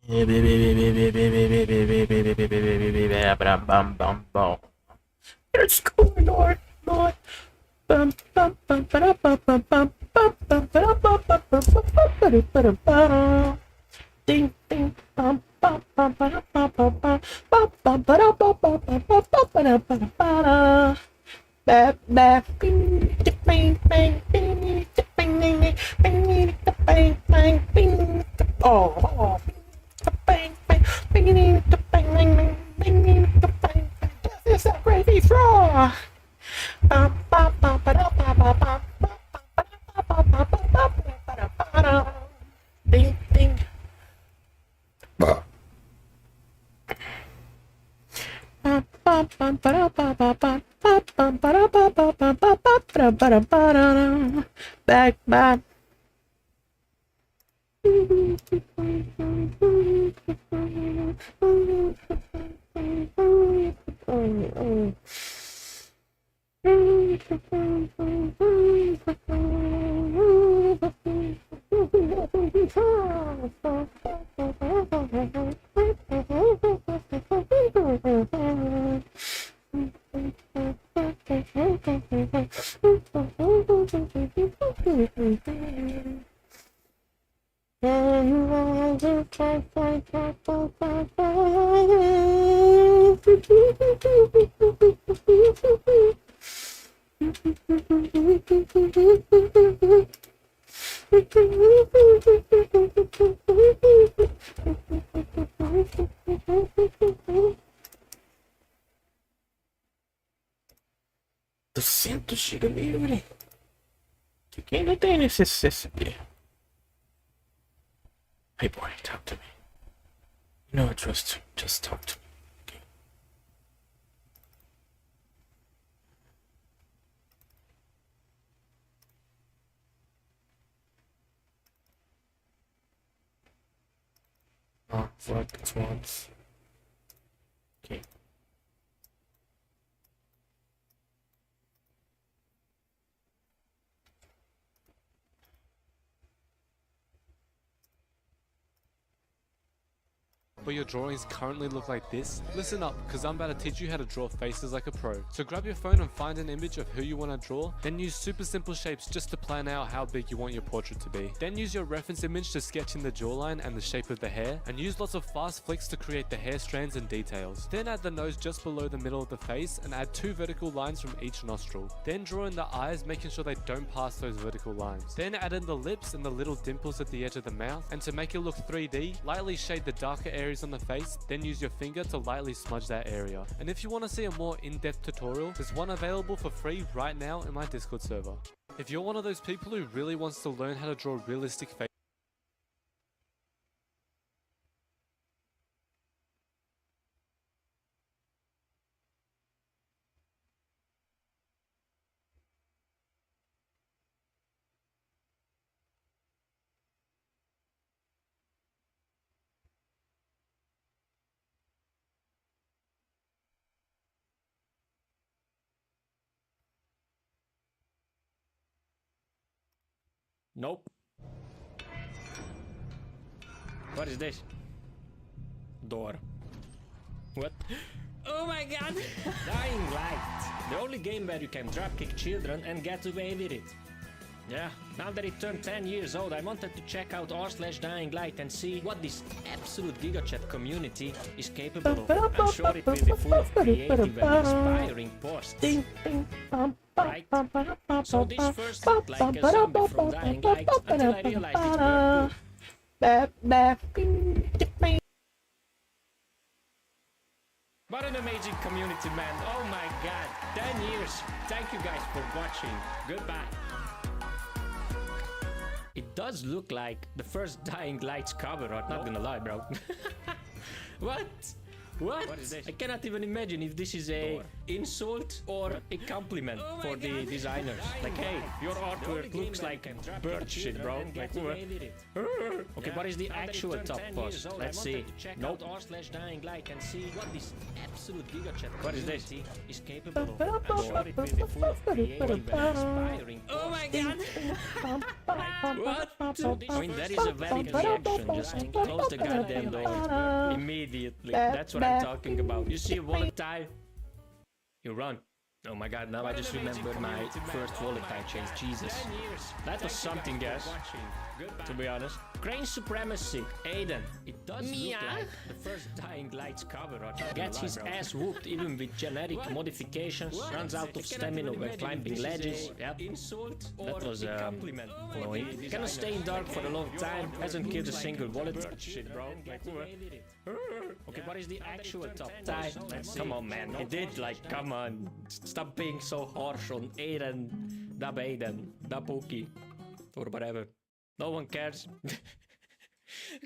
It's going on, Lord. Bum, bum, bum, ba, bum, bum, bum, bum, bum, ba, bum, bum, bum, bum, ba, ba. Ding, ding, bum, bum, bum, ba, bum, bum, bum, bum, bum, ba, bum, bum, bum, bum, bum, ba, ba. Ba, ba, bing, bing, bing, bing, bing, bing, bing, bing, bing, bing. Oh, bing, bing, bing, bing, bing, bing, bing, bing, bing. This is a gravy throw. Bum, bum, bum, ba, da, ba, ba, bum, bum, bum, ba, da, ba, ba, ba, ba, ba, da, ba, da. Ding, ding. Bum, bum, bum, ba, da, ba, ba, bum, bum, bum, ba, da, ba, ba, ba, ba, ba, ba, da, ba, da. Back, back. Chega livre. De quem não tem necessidade? Hey boy, talk to me. You know I trust you. Just talk to me. Okay? Oh, fuck, it's once. Okay. But your drawings currently look like this? Listen up, because I'm about to teach you how to draw faces like a pro. So grab your phone and find an image of who you want to draw, then use super simple shapes just to plan out how big you want your portrait to be. Then use your reference image to sketch in the jawline and the shape of the hair, and use lots of fast flicks to create the hair strands and details. Then add the nose just below the middle of the face and add 2 vertical lines from each nostril. Then draw in the eyes, making sure they don't pass those vertical lines. Then add in the lips and the little dimples at the edge of the mouth, and to make it look 3D, lightly shade the darker areas on the face, then use your finger to lightly smudge that area. And if you want to see a more in-depth tutorial, there's one available for free right now in my Discord server. If you're one of those people who really wants to learn how to draw realistic faces, Nope. What is this? Door. What? Oh my god! Dying Light. The only game where you can dropkick children and get away with it. Yeah, now that it turned 10 years old, I wanted to check out r/Dying Light and see what this absolute gigachat community is capable of. I'm sure it will be full of creative and inspiring posts. Right? So this first looked like a zombie from Dying Light until I realized it's purple. What an amazing community, man. Oh my god. 10 years. Thank you guys for watching. Goodbye. It does look like the first Dying Lights cover art, not gonna lie, bro. What? What? What is this? I cannot even imagine if this is a insult or a compliment for the designers. Like, hey, your artwork looks like bird shit, bro. Like, okay, what is the actual top post? Let's see. Nope. Dying light and see what this absolute gigachat. What is this? Is capable of. I'm sure it will be full of creative and inspiring. Oh my god! What? I mean, that is a valid reaction. Just close the goddamn door immediately. That's what I'm talking about. You see volatile, you run. Oh my god, now I just remembered my first volatile change. Jesus. That was something, guys. To be honest. Crane supremacy. Aiden. It does look like the first Dying Light's cover art. Gets his ass whooped even with genetic modifications. Runs out of stamina when climbing ledges. Yep. That was annoying. Cannot stay in dark for a long time. Hasn't killed a single bullet. Shit, bro. Okay, what is the actual top tie? Come on, man. It did, like, come on. Stop being so harsh on Aiden, da Pookie, or whatever. No one cares.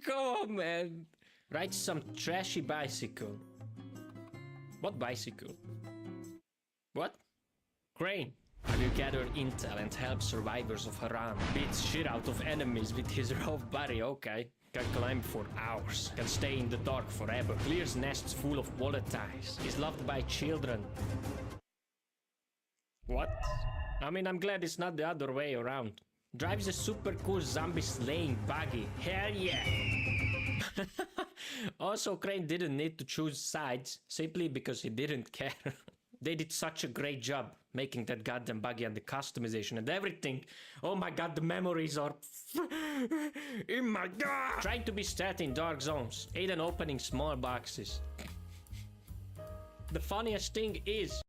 Come on, man. Ride some trashy bicycle. What bicycle? What? Crane. I will gather intel and help survivors of Haran. Beats shit out of enemies with his rough body, okay. Can climb for hours. Can stay in the dark forever. Clears nests full of volatiles. Is loved by children. What? I mean, I'm glad it's not the other way around. Drives a super cool zombie slaying buggy. Hell yeah! Also, Crane didn't need to choose sides simply because he didn't care. They did such a great job making that goddamn buggy and the customization and everything. Oh my god, the memories are... Oh my god! Trying to be stat in dark zones. Aiden opening small boxes. The funniest thing is...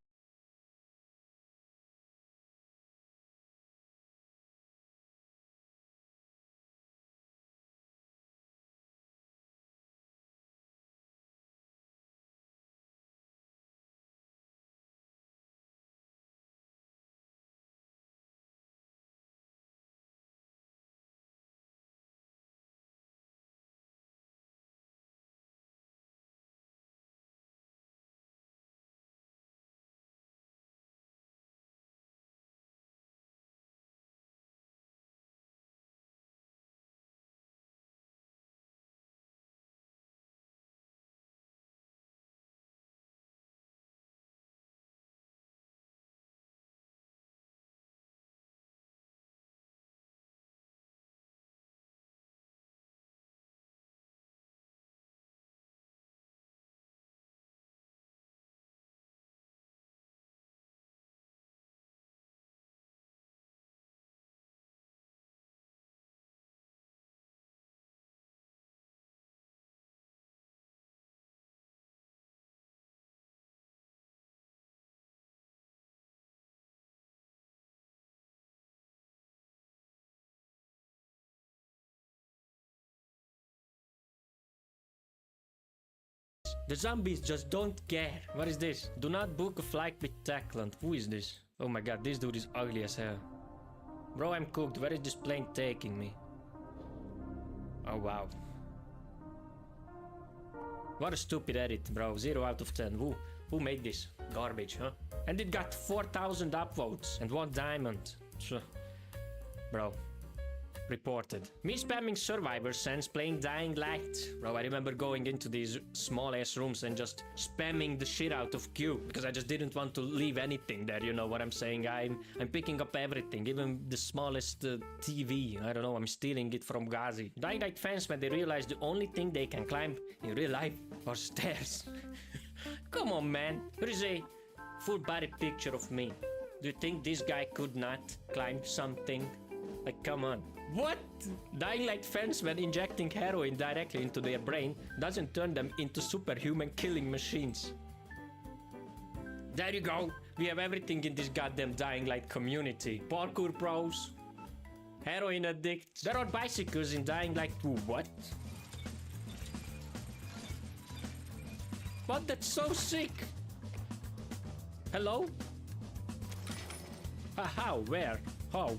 The zombies just don't care. What is this? Do not book a flight with Techland. Who is this? Oh my god, this dude is ugly as hell. Bro, I'm cooked. Where is this plane taking me? Oh wow. What a stupid edit, bro. 0 out of 10. Who made this? Garbage, huh? And it got 4,000 upvotes and 1 diamond. Bro. Reported. Me spamming survivor sense playing Dying Light. Bro, I remember going into these small ass rooms and just spamming the shit out of Q because I just didn't want to leave anything there, you know what I'm saying? I'm picking up everything, even the smallest TV. I don't know, I'm stealing it from Ghazi. Dying Light fans when they realize the only thing they can climb in real life are stairs. Come on, man. Here is a full body picture of me. Do you think this guy could not climb something? Like, come on. What? Dying Light fans when injecting heroin directly into their brain doesn't turn them into superhuman killing machines. There you go. We have everything in this goddamn Dying Light community. Parkour pros, heroin addicts. There are bicycles in Dying Light too. What? What? That's so sick. Hello? How? Where? How?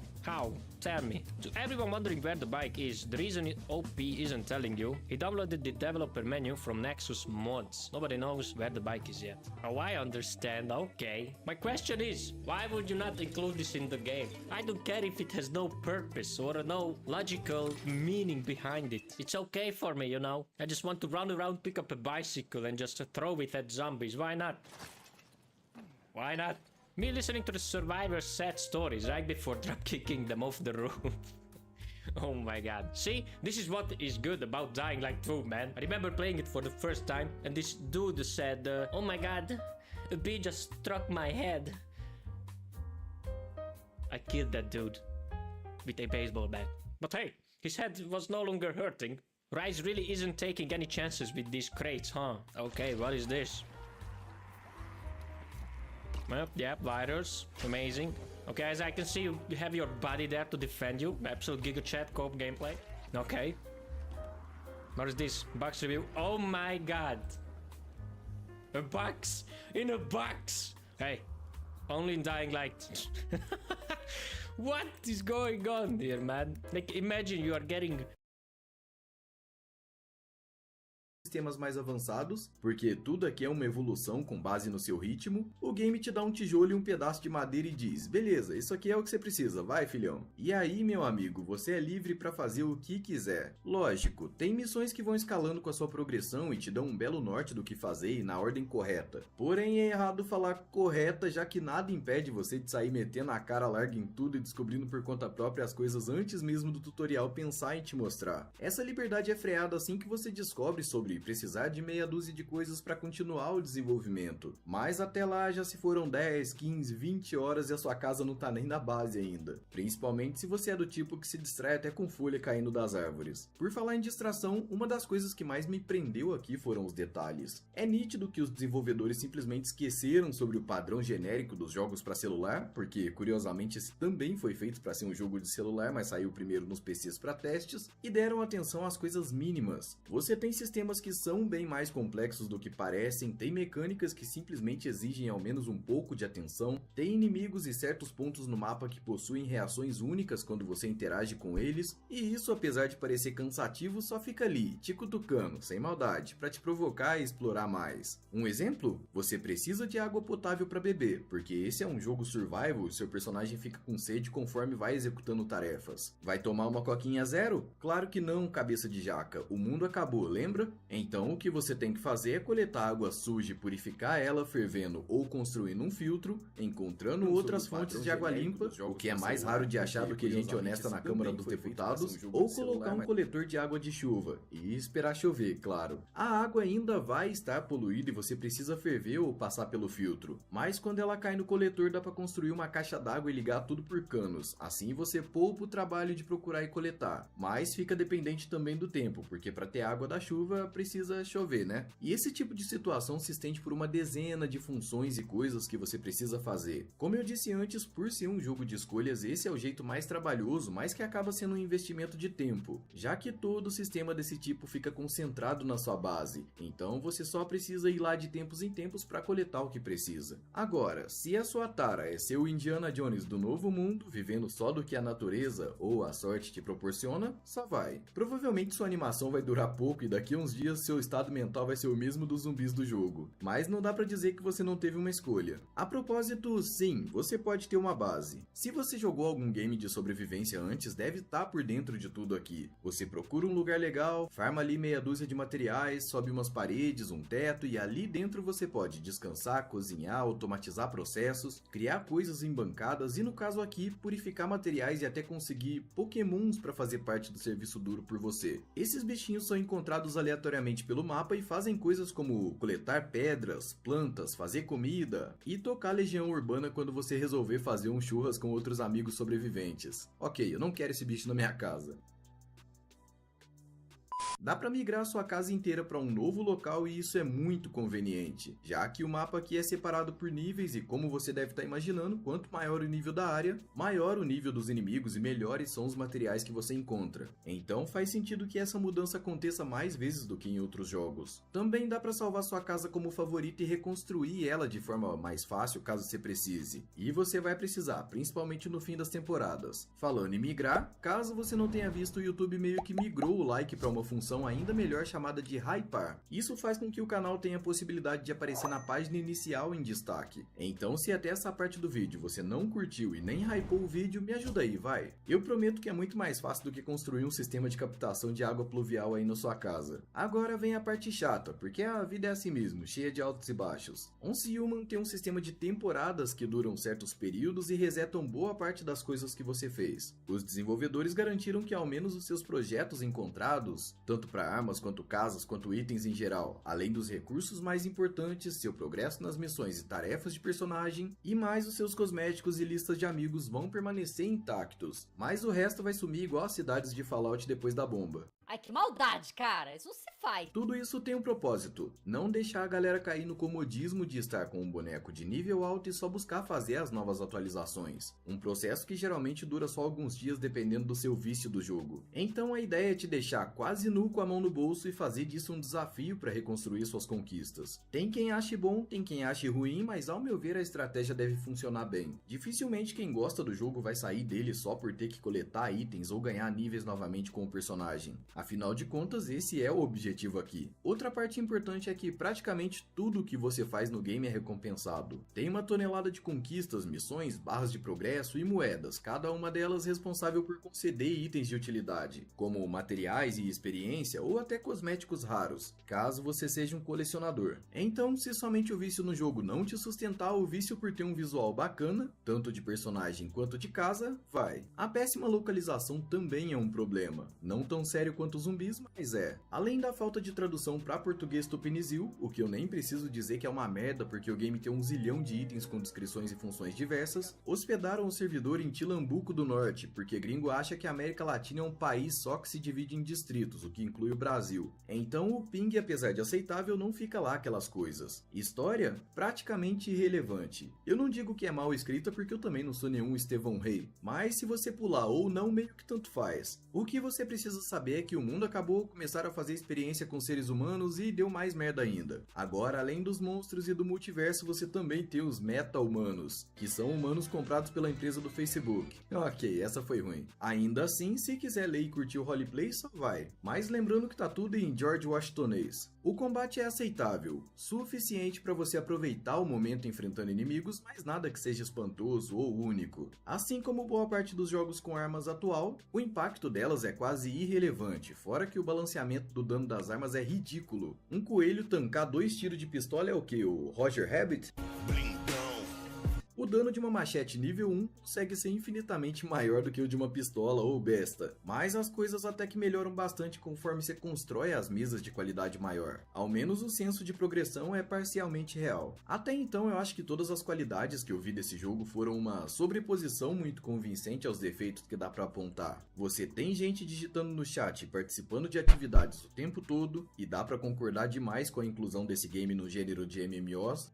tell me, to everyone wondering where the bike is, the reason OP isn't telling you, he downloaded the developer menu from Nexus Mods. Nobody knows where the bike is yet. Oh, I understand, okay. My question is, why would you not include this in the game? I don't care if it has no purpose or no logical meaning behind it. It's okay for me, you know. I just want to run around, pick up a bicycle and just throw it at zombies. Why not? Why not? Me listening to the survivors' sad stories right before drop kicking them off the roof. Oh my god. See, this is what is good about Dying Light 2, man. I remember playing it for the first time and this dude said, oh my god, a bee just struck my head. I killed that dude with a baseball bat. But hey, his head was no longer hurting. Rise really isn't taking any chances with these crates, huh? Okay, what is this? Yeah, virus. Amazing. Okay, as I can see, you have your body there to defend you. Absolute Giga Chat co-op gameplay. Okay. What is this? Box review. Oh my god. A box in a box. Hey, only in Dying Light. What is going on here, man? Like, imagine you are getting... sistemas mais avançados, porque tudo aqui é uma evolução com base no seu ritmo, o game te dá um tijolo e um pedaço de madeira e diz, beleza, isso aqui é o que você precisa, vai filhão. E aí, meu amigo, você é livre para fazer o que quiser. Lógico, tem missões que vão escalando com a sua progressão e te dão um belo norte do que fazer e na ordem correta. Porém, é errado falar correta, já que nada impede você de sair metendo a cara larga em tudo e descobrindo por conta própria as coisas antes mesmo do tutorial pensar em te mostrar. Essa liberdade é freada assim que você descobre sobre precisar de meia dúzia de coisas para continuar o desenvolvimento. Mas até lá já se foram 10, 15, 20 horas e a sua casa não tá nem na base ainda. Principalmente se você é do tipo que se distrai até com folha caindo das árvores. Por falar em distração, uma das coisas que mais me prendeu aqui foram os detalhes. É nítido que os desenvolvedores simplesmente esqueceram sobre o padrão genérico dos jogos para celular, porque curiosamente esse também foi feito para ser um jogo de celular, mas saiu primeiro nos PCs para testes, e deram atenção às coisas mínimas. Você tem sistemas que são bem mais complexos do que parecem, tem mecânicas que simplesmente exigem ao menos um pouco de atenção, tem inimigos e certos pontos no mapa que possuem reações únicas quando você interage com eles, e isso, apesar de parecer cansativo, só fica ali, te cutucando, sem maldade, para te provocar e explorar mais. Um exemplo? Você precisa de água potável para beber, porque esse é um jogo survival e seu personagem fica com sede conforme vai executando tarefas. Vai tomar uma coquinha zero? Claro que não, cabeça de jaca, o mundo acabou, lembra? Então o que você tem que fazer é coletar água suja e purificar ela fervendo ou construindo um filtro, encontrando outras fontes de água limpa, o que é mais raro de achar do que gente honesta na Câmara dos Deputados, ou colocar um coletor de água de chuva e esperar chover, claro. A água ainda vai estar poluída e você precisa ferver ou passar pelo filtro, mas quando ela cai no coletor dá para construir uma caixa d'água e ligar tudo por canos, assim você poupa o trabalho de procurar e coletar, mas fica dependente também do tempo, porque para ter água da chuva precisa chover, né? E esse tipo de situação se estende por uma dezena de funções e coisas que você precisa fazer. Como eu disse antes, por ser um jogo de escolhas, esse é o jeito mais trabalhoso, mas que acaba sendo um investimento de tempo, já que todo sistema desse tipo fica concentrado na sua base, então você só precisa ir lá de tempos em tempos para coletar o que precisa. Agora, se a sua tara é ser o Indiana Jones do novo mundo, vivendo só do que a natureza ou a sorte te proporciona, só vai. Provavelmente sua animação vai durar pouco e daqui a uns dias seu estado mental vai ser o mesmo dos zumbis do jogo, mas não dá pra dizer que você não teve uma escolha. A propósito, sim, você pode ter uma base. Se você jogou algum game de sobrevivência antes, deve estar por dentro de tudo aqui. Você procura um lugar legal, farma ali meia dúzia de materiais, sobe umas paredes, um teto e ali dentro você pode descansar, cozinhar, automatizar processos, criar coisas em bancadas e no caso aqui, purificar materiais e até conseguir pokémons para fazer parte do serviço duro por você. Esses bichinhos são encontrados aleatoriamente pelo mapa e fazem coisas como coletar pedras, plantas, fazer comida e tocar legião urbana quando você resolver fazer um churras com outros amigos sobreviventes. Ok, eu não quero esse bicho na minha casa. Dá para migrar sua casa inteira para um novo local e isso é muito conveniente, já que o mapa aqui é separado por níveis e como você deve estar imaginando, quanto maior o nível da área, maior o nível dos inimigos e melhores são os materiais que você encontra. Então faz sentido que essa mudança aconteça mais vezes do que em outros jogos. Também dá para salvar sua casa como favorita e reconstruir ela de forma mais fácil caso você precise. E você vai precisar, principalmente no fim das temporadas. Falando em migrar, caso você não tenha visto, o YouTube meio que migrou o like para uma função ainda melhor chamada de hypar. Isso faz com que o canal tenha a possibilidade de aparecer na página inicial em destaque. Então se até essa parte do vídeo você não curtiu e nem hypou o vídeo, me ajuda aí, vai. Eu prometo que é muito mais fácil do que construir um sistema de captação de água pluvial aí na sua casa. Agora vem a parte chata, porque a vida é assim mesmo, cheia de altos e baixos. Once Human tem um sistema de temporadas que duram certos períodos e resetam boa parte das coisas que você fez. Os desenvolvedores garantiram que ao menos os seus projetos encontrados, tanto para armas quanto casas quanto itens em geral, além dos recursos mais importantes, seu progresso nas missões e tarefas de personagem, e mais os seus cosméticos e listas de amigos vão permanecer intactos, mas o resto vai sumir igual as cidades de Fallout depois da bomba. Ai, que maldade, cara. Isso não se faz. Tudo isso tem um propósito, não deixar a galera cair no comodismo de estar com um boneco de nível alto e só buscar fazer as novas atualizações. Um processo que geralmente dura só alguns dias dependendo do seu vício do jogo. Então a ideia é te deixar quase nu com a mão no bolso e fazer disso um desafio para reconstruir suas conquistas. Tem quem ache bom, tem quem ache ruim, mas ao meu ver a estratégia deve funcionar bem. Dificilmente quem gosta do jogo vai sair dele só por ter que coletar itens ou ganhar níveis novamente com o personagem. Afinal de contas, esse é o objetivo aqui. Outra parte importante é que praticamente tudo que você faz no game é recompensado. Tem uma tonelada de conquistas, missões, barras de progresso e moedas, cada uma delas responsável por conceder itens de utilidade, como materiais e experiência ou até cosméticos raros, caso você seja um colecionador. Então, se somente o vício no jogo não te sustentar, o vício por ter um visual bacana, tanto de personagem quanto de casa, vai. A péssima localização também é um problema, não tão sério quanto zumbis, mas é. Além da falta de tradução para português tupinizil, o que eu nem preciso dizer que é uma merda porque o game tem 1 zilhão de itens com descrições e funções diversas, hospedaram o servidor em Tilambuco do Norte, porque gringo acha que a América Latina é um país só que se divide em distritos, o que inclui o Brasil. Então o ping, apesar de aceitável, não fica lá aquelas coisas. História? Praticamente irrelevante. Eu não digo que é mal escrita porque eu também não sou nenhum Estevão Rei, mas se você pular ou não, meio que tanto faz. O que você precisa saber é que o mundo acabou, começaram a fazer experiência com seres humanos e deu mais merda ainda. Agora, além dos monstros e do multiverso, você também tem os meta-humanos, que são humanos comprados pela empresa do Facebook. Ok, essa foi ruim. Ainda assim, se quiser ler e curtir o roleplay, só vai. Mas lembrando que tá tudo em George Washingtonês. O combate é aceitável, suficiente para você aproveitar o momento enfrentando inimigos, mas nada que seja espantoso ou único. Assim como boa parte dos jogos com armas atual, o impacto delas é quase irrelevante, fora que o balanceamento do dano das armas é ridículo. Um coelho tancar 2 tiros de pistola é o que? O Roger Rabbit? O dano de uma machete nível 1 consegue ser infinitamente maior do que o de uma pistola ou besta, mas as coisas até que melhoram bastante conforme você constrói as mesas de qualidade maior. Ao menos o senso de progressão é parcialmente real. Até então eu acho que todas as qualidades que eu vi desse jogo foram uma sobreposição muito convincente aos defeitos que dá pra apontar. Você tem gente digitando no chat e participando de atividades o tempo todo, e dá pra concordar demais com a inclusão desse game no gênero de MMOs.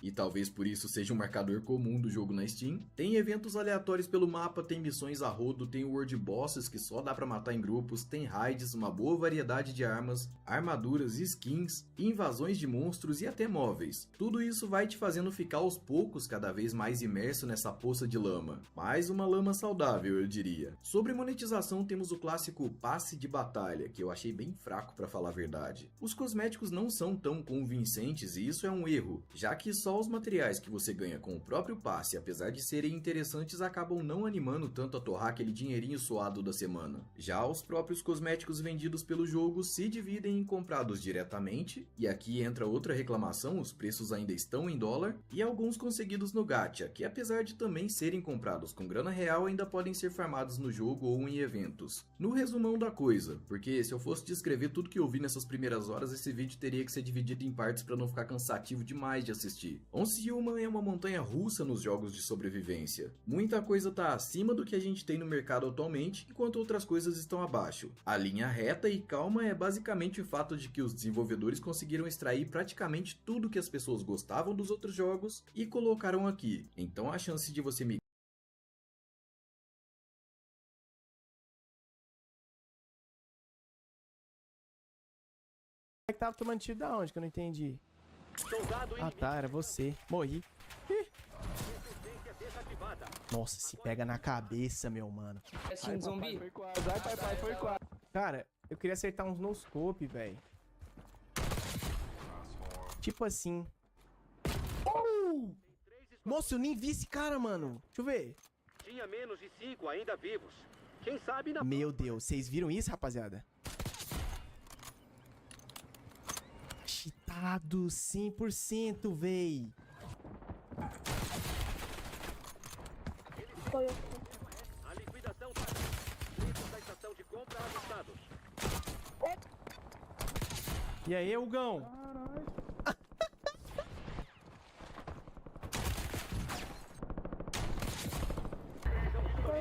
E talvez por isso seja um marcador comum do jogo na Steam. Tem eventos aleatórios pelo mapa, tem missões a rodo, tem world bosses que só dá pra matar em grupos, tem raids, uma boa variedade de armas, armaduras, skins, invasões de monstros e até móveis. Tudo isso vai te fazendo ficar aos poucos cada vez mais imerso nessa poça de lama. Mas uma lama saudável, eu diria. Sobre monetização temos o clássico passe de batalha, que eu achei bem fraco pra falar a verdade. Os cosméticos não são tão convincentes e isso é um erro, já que só os materiais que você ganha com o próprio passe, apesar de serem interessantes, acabam não animando tanto a torrar aquele dinheirinho suado da semana. Já os próprios cosméticos vendidos pelo jogo se dividem em comprados diretamente, e aqui entra outra reclamação, os preços ainda estão em dólar, e alguns conseguidos no gacha, que apesar de também serem comprados com grana real, ainda podem ser farmados no jogo ou em eventos. No resumão da coisa, porque se eu fosse descrever tudo que eu vi nessas primeiras horas, esse vídeo teria que ser dividido em partes para não ficar cansativo demais de assistir. sabe? Once Human é uma montanha russa nos jogos de sobrevivência. Muita coisa tá acima do que a gente tem no mercado atualmente, enquanto outras coisas estão abaixo. A linha reta e calma é basicamente o fato de que os desenvolvedores conseguiram extrair praticamente tudo que as pessoas gostavam dos outros jogos e colocaram aqui. Então a chance de você migrar É que tava tomando tiro da onde que eu não entendi? Ah tá, era você. Morri. Ih. Nossa, se pega na cabeça, meu mano. Assim, zumbi. Cara, eu queria acertar uns no scope, velho. Tipo assim. Oh! Nossa, eu nem vi esse cara, mano. Deixa eu ver. Tinha menos de 5 ainda vivos. Quem sabe na... Meu Deus, vocês viram isso, rapaziada? Cheatado 100%, véi. A liquidação tá... Preços da estação de compra ajustados. E aí, Hugão?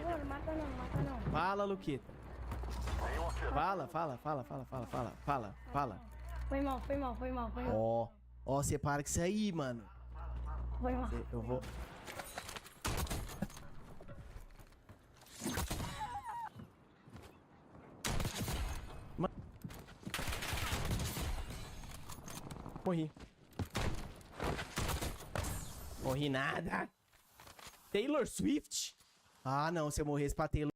Não mata não, mata não. Fala, Luquita. Fala. Foi mal. Ó, você para com isso aí, mano. Foi mal. Eu vou... Morri. Morri nada. Taylor Swift? Ah, não. Se eu morresse pra Taylor...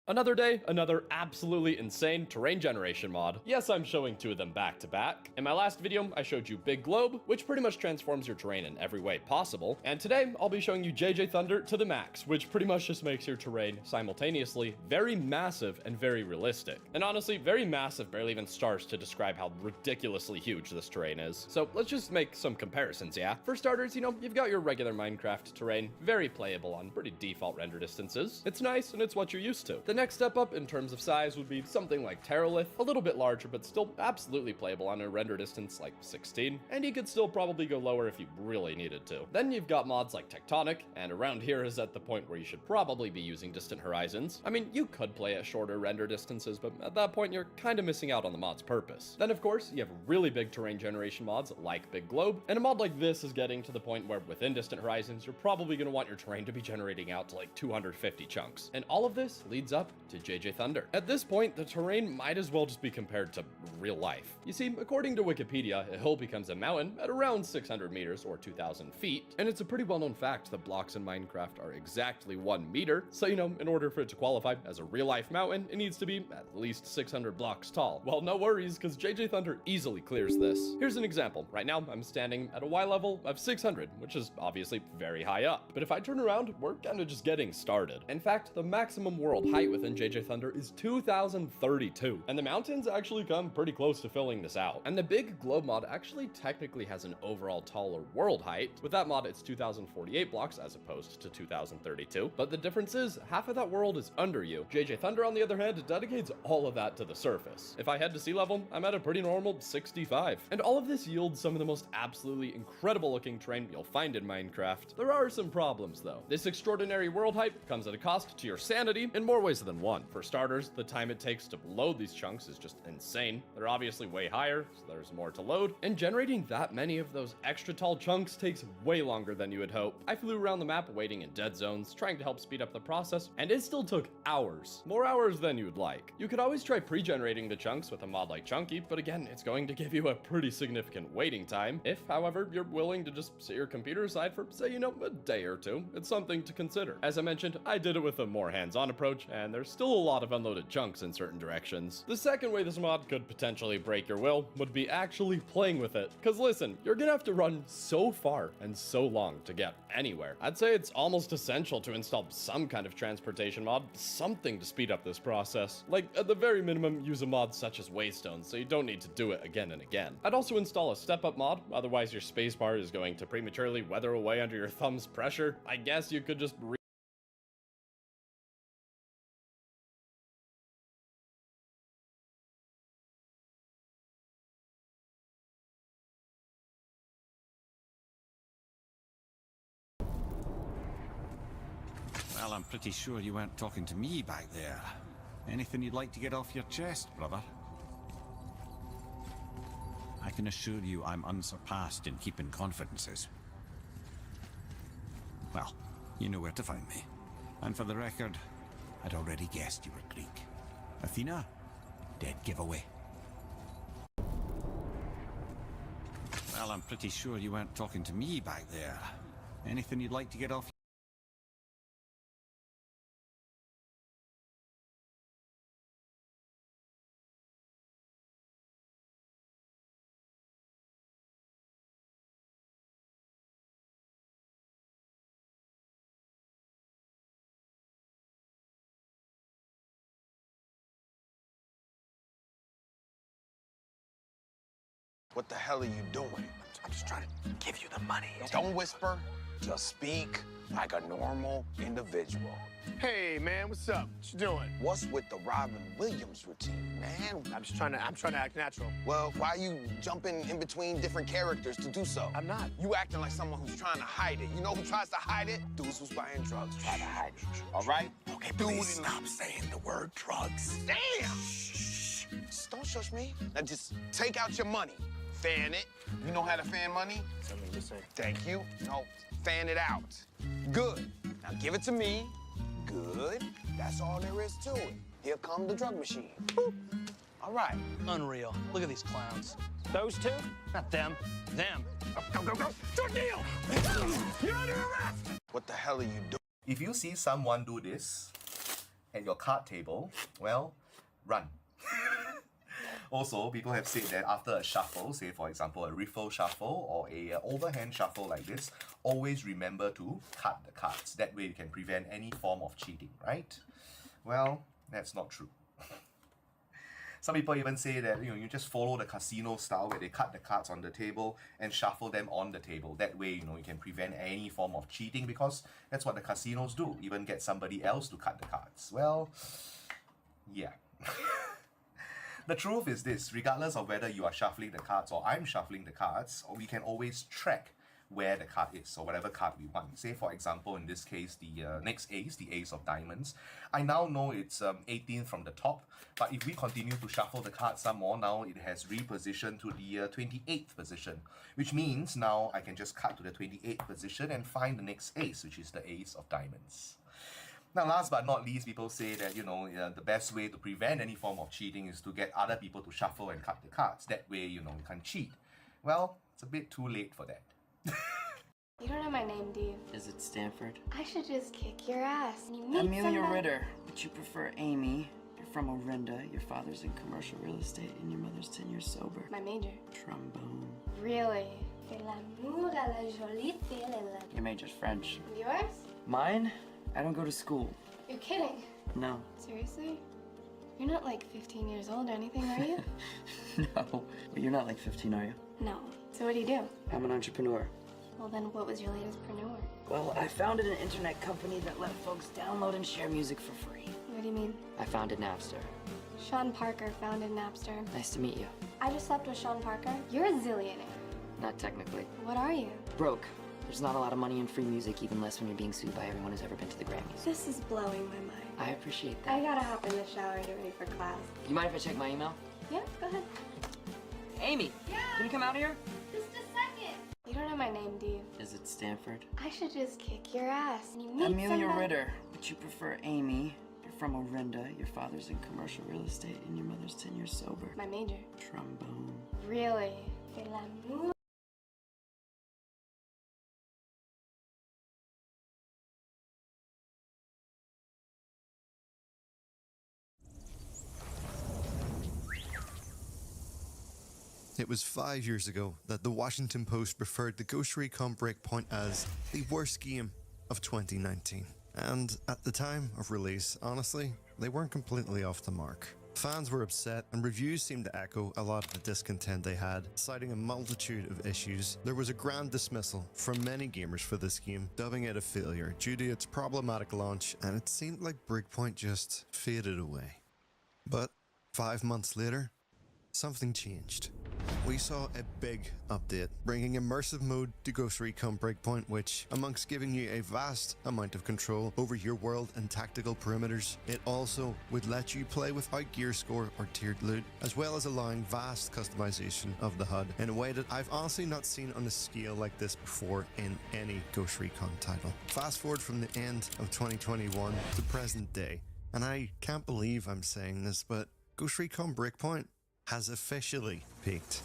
Another day, another absolutely insane terrain generation mod. Yes, I'm showing two of them back to back. In my last video, I showed you Big Globe, which pretty much transforms your terrain in every way possible. And today, I'll be showing you JJ Thunder to the max, which pretty much just makes your terrain simultaneously very massive and very realistic. And honestly, very massive barely even starts to describe how ridiculously huge this terrain is. So let's just make some comparisons, yeah? For starters, you know, you've got your regular Minecraft terrain, very playable on pretty default render distances. It's nice and it's what you're used to. The next step up in terms of size would be something like Terralith, a little bit larger but still absolutely playable on a render distance like 16, and you could still probably go lower if you really needed to. Then you've got mods like Tectonic, and around here is at the point where you should probably be using Distant Horizons. I mean, you could play at shorter render distances, but at that point you're kind of missing out on the mod's purpose. Then of course, you have really big terrain generation mods like Big Globe, and a mod like this is getting to the point where within Distant Horizons, you're probably going to want your terrain to be generating out to like 250 chunks. And all of this leads up to JJ Thunder. At this point, the terrain might as well just be compared to real life. You see, according to Wikipedia, a hill becomes a mountain at around 600 meters or 2,000 feet, and it's a pretty well-known fact that blocks in Minecraft are exactly 1 meter, so you know, in order for it to qualify as a real-life mountain, it needs to be at least 600 blocks tall. Well, no worries, because JJ Thunder easily clears this. Here's an example. Right now, I'm standing at a Y level of 600, which is obviously very high up. But if I turn around, we're kind of just getting started. In fact, the maximum world height within JJ Thunder is 2,032, and the mountains actually come pretty close to filling this out. And the Big Globe mod actually technically has an overall taller world height. With that mod, it's 2,048 blocks as opposed to 2,032, but the difference is half of that world is under you. JJ Thunder, on the other hand, dedicates all of that to the surface. If I head to sea level, I'm at a pretty normal 65. And all of this yields some of the most absolutely incredible looking terrain you'll find in Minecraft. There are some problems though. This extraordinary world height comes at a cost to your sanity in more ways than one. For starters, the time it takes to load these chunks is just insane. They're obviously way higher, so there's more to load, and generating that many of those extra tall chunks takes way longer than you would hope. I flew around the map waiting in dead zones, trying to help speed up the process, and it still took hours. More hours than you'd like. You could always try pre-generating the chunks with a mod like Chunky, but again, it's going to give you a pretty significant waiting time. If, however, you're willing to just set your computer aside for, say, you know, a day or two, it's something to consider. As I mentioned, I did it with a more hands-on approach, and there's still a lot of unloaded chunks in certain directions. The second way this mod could potentially break your will would be actually playing with it. Cause listen, you're gonna have to run so far and so long to get anywhere. I'd say it's almost essential to install some kind of transportation mod, something to speed up this process. Like, at the very minimum, use a mod such as Waystone, so you don't need to do it again and again. I'd also install a step-up mod, otherwise your spacebar is going to prematurely weather away under your thumb's pressure. I guess you could just Well, I'm pretty sure you weren't talking to me back there. Anything you'd like to get off your chest, brother? I can assure you I'm unsurpassed in keeping confidences. Well, you know where to find me. And for the record, I'd already guessed you were Greek. Athena? Dead giveaway. Well, I'm pretty sure you weren't talking to me back there. Anything you'd like to get off? What the hell are you doing? I'm just trying to give you the money. Don't whisper, just speak like a normal individual. Hey, man, what's up? What you doing? What's with the Robin Williams routine, man? I'm trying to act natural. Well, why are you jumping in between different characters to do so? I'm not. You acting like someone who's trying to hide it. You know who tries to hide it? Dudes who's buying drugs try to hide it. All right? Okay, please stop saying the word drugs. Damn! Shh. Just don't shush me. Now just take out your money. Fan it. You know how to fan money? Something to say. Thank you. No, fan it out. Good. Now give it to me. Good. That's all there is to it. Here come the drug machine. Boop. All right. Unreal. Look at these clowns. Those two? Not them. Them. Go, go, go. Good deal. You're under arrest. What the hell are you doing? If you see someone do this at your card table, well, run. Also, people have said that after a shuffle, say for example a riffle shuffle or a overhand shuffle like this, always remember to cut the cards. That way you can prevent any form of cheating, right? Well, that's not true. Some people even say that you just follow the casino style where they cut the cards on the table and shuffle them on the table. That way you can prevent any form of cheating, because that's what the casinos do, even get somebody else to cut the cards. Well, yeah. The truth is this: regardless of whether you are shuffling the cards or I'm shuffling the cards, we can always track where the card is, or whatever card we want. Say for example, in this case, the next ace, the ace of diamonds. I now know it's 18 from the top, but if we continue to shuffle the card some more, now it has repositioned to the 28th position, which means now I can just cut to the 28th position and find the next ace, which is the ace of diamonds. Now, last but not least, people say that, the best way to prevent any form of cheating is to get other people to shuffle and cut the cards. That way, you can't cheat. Well, it's a bit too late for that. You don't know my name, do you? Is it Stanford? I should just kick your ass. You meet Amelia somebody- Ritter, but you prefer Amy. You're from Orinda. Your father's in commercial real estate, and your mother's 10 years sober. My major. Trombone. Really? C'est l'amour à la jolie fille. Your major's French. Yours? Mine? I don't go to school. You're kidding. No. Seriously? You're not like 15 years old or anything, are you? No. Well, you're not like 15, are you? No. So what do you do? I'm an entrepreneur. Well, then what was your latest preneur? Well, I founded an internet company that let folks download and share music for free. What do you mean? I founded Napster. Sean Parker founded Napster. Nice to meet you. I just slept with Sean Parker. You're a zillionaire. Not technically. What are you? Broke. There's not a lot of money in free music, even less when you're being sued by everyone who's ever been to the Grammys. This is blowing my mind. I appreciate that. I gotta hop in the shower and get ready for class. You mind if I check my email? Yeah, go ahead. Amy! Yeah? Can you come out here? Just a second. You don't know my name, do you? Is it Stanford? I should just kick your ass. You meet Amelia somebody- Ritter, but you prefer Amy. You're from Orinda. Your father's in commercial real estate, and your mother's 10 years sober. My major. Trombone. Really? C'est l'amour. It was 5 years ago that the Washington Post referred to Ghost Recon Breakpoint as the worst game of 2019. And at the time of release, honestly, they weren't completely off the mark. Fans were upset, and reviews seemed to echo a lot of the discontent they had, citing a multitude of issues. There was a grand dismissal from many gamers for this game, dubbing it a failure due to its problematic launch, and it seemed like Breakpoint just faded away. But 5 months later, something changed. we saw a big update, bringing immersive mode to Ghost Recon Breakpoint, which, amongst giving you a vast amount of control over your world and tactical perimeters, it also would let you play without gear score or tiered loot, as well as allowing vast customization of the HUD in a way that I've honestly not seen on a scale like this before in any Ghost Recon title. Fast forward from the end of 2021 to present day, and I can't believe I'm saying this, but Ghost Recon Breakpoint has officially peaked.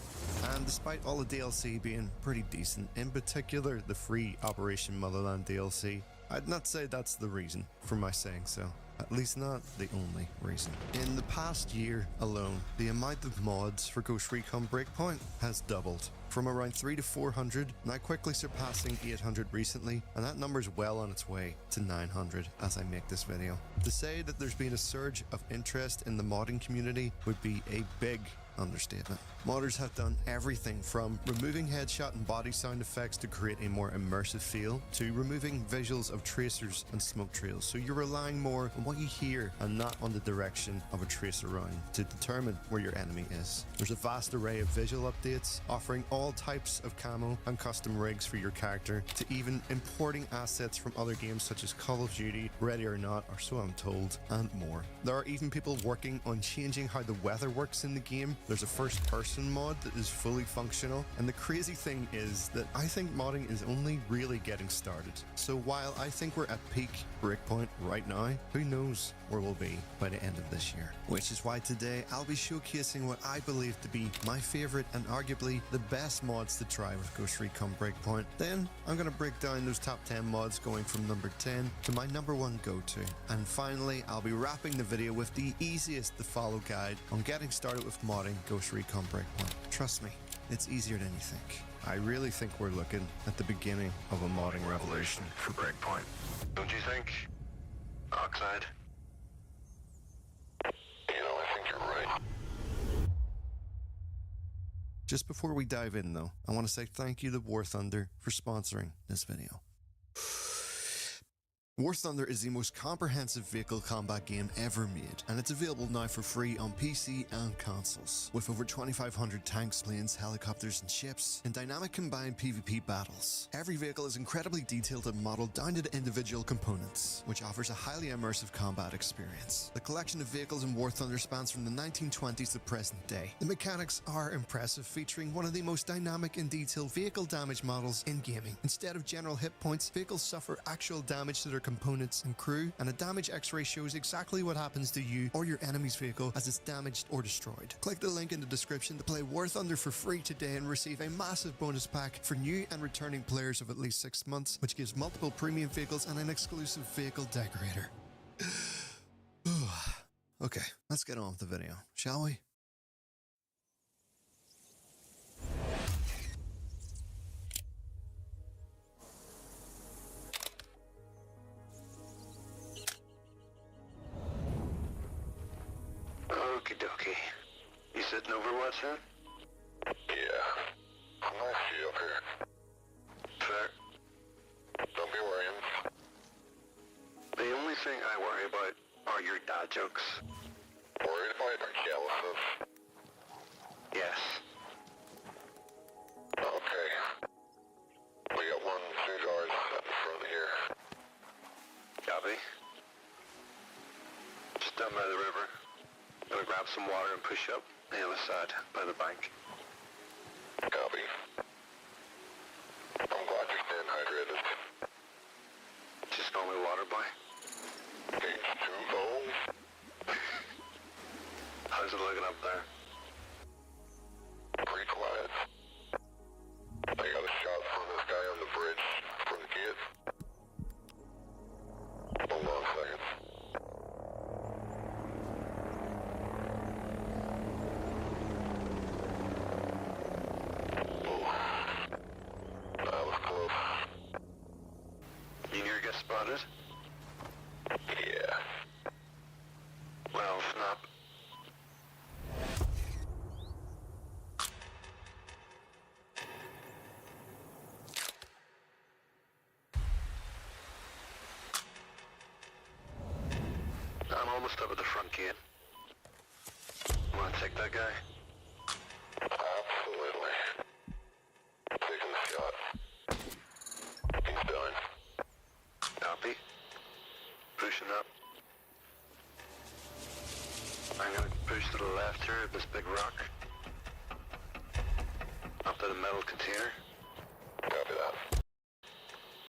And despite all the DLC being pretty decent, in particular the free Operation Motherland DLC, I'd not say that's the reason for my saying so. At least not the only reason. In the past year alone, the amount of mods for Ghost Recon Breakpoint has doubled, from around 300 to 400, now quickly surpassing 800 recently, and that number's well on its way to 900 as I make this video. To say that there's been a surge of interest in the modding community would be a big understatement. Modders have done everything from removing headshot and body sound effects to create a more immersive feel, to removing visuals of tracers and smoke trails, so you're relying more on what you hear and not on the direction of a tracer round to determine where your enemy is. There's a vast array of visual updates, offering all types of camo and custom rigs for your character, to even importing assets from other games such as Call of Duty, Ready or Not, or So I'm Told, and more. There are even people working on changing how the weather works in the game. There's a first-person mod that is fully functional, and the crazy thing is that I think modding is only really getting started. So while I think we're at peak Breakpoint right now, who knows where we'll be by the end of this year. Which is why today I'll be showcasing what I believe to be my favorite and arguably the best mods to try with Ghost Recon Breakpoint. Then I'm going to break down those top 10 mods going from number 10 to my number 1 go-to. And finally, I'll be wrapping the video with the easiest to follow guide on getting started with modding Ghost Recon Breakpoint. Trust me, it's easier than you think. I really think we're looking at the beginning of a modding revolution for Breakpoint. Don't you think, Oxide? I think you're right. Just before we dive in though, I want to say thank you to War Thunder for sponsoring this video. War Thunder is the most comprehensive vehicle combat game ever made, and it's available now for free on PC and consoles, with over 2,500 tanks, planes, helicopters, and ships in dynamic combined PvP battles. Every vehicle is incredibly detailed and modeled down to the individual components, which offers a highly immersive combat experience. The collection of vehicles in War Thunder spans from the 1920s to present day. The mechanics are impressive, featuring one of the most dynamic and detailed vehicle damage models in gaming. Instead of general hit points, vehicles suffer actual damage to their components and crew, and a damage X-ray shows exactly what happens to you or your enemy's vehicle as it's damaged or destroyed. Click the link in the description to play War Thunder for free today and receive a massive bonus pack for new and returning players of at least 6 months, which gives multiple premium vehicles and an exclusive vehicle decorator. Okay, let's get on with the video, shall we? Okie dokie. You sitting Overwatch, huh? Yeah. Nice view up here. Fair. Don't be worrying. The only thing I worry about are your dad jokes. Worried about or jealous of? Yes. Okay. We got one cigars at the front here. Copy. Just down by the river. Gonna grab some water and push up the other side by the bank. Copy. I'm glad you're staying hydrated. Just call me water boy. It's too cold. How's it looking up there? Pretty quiet. I got a shot from this guy on the bridge from the gate. Hold on a second. Spotted? Yeah. Well, snap. I'm almost up at the front gate. Wanna take that guy? Absolutely. pushing up. I'm gonna push to the left here at this big rock. Up to the metal container. Copy that.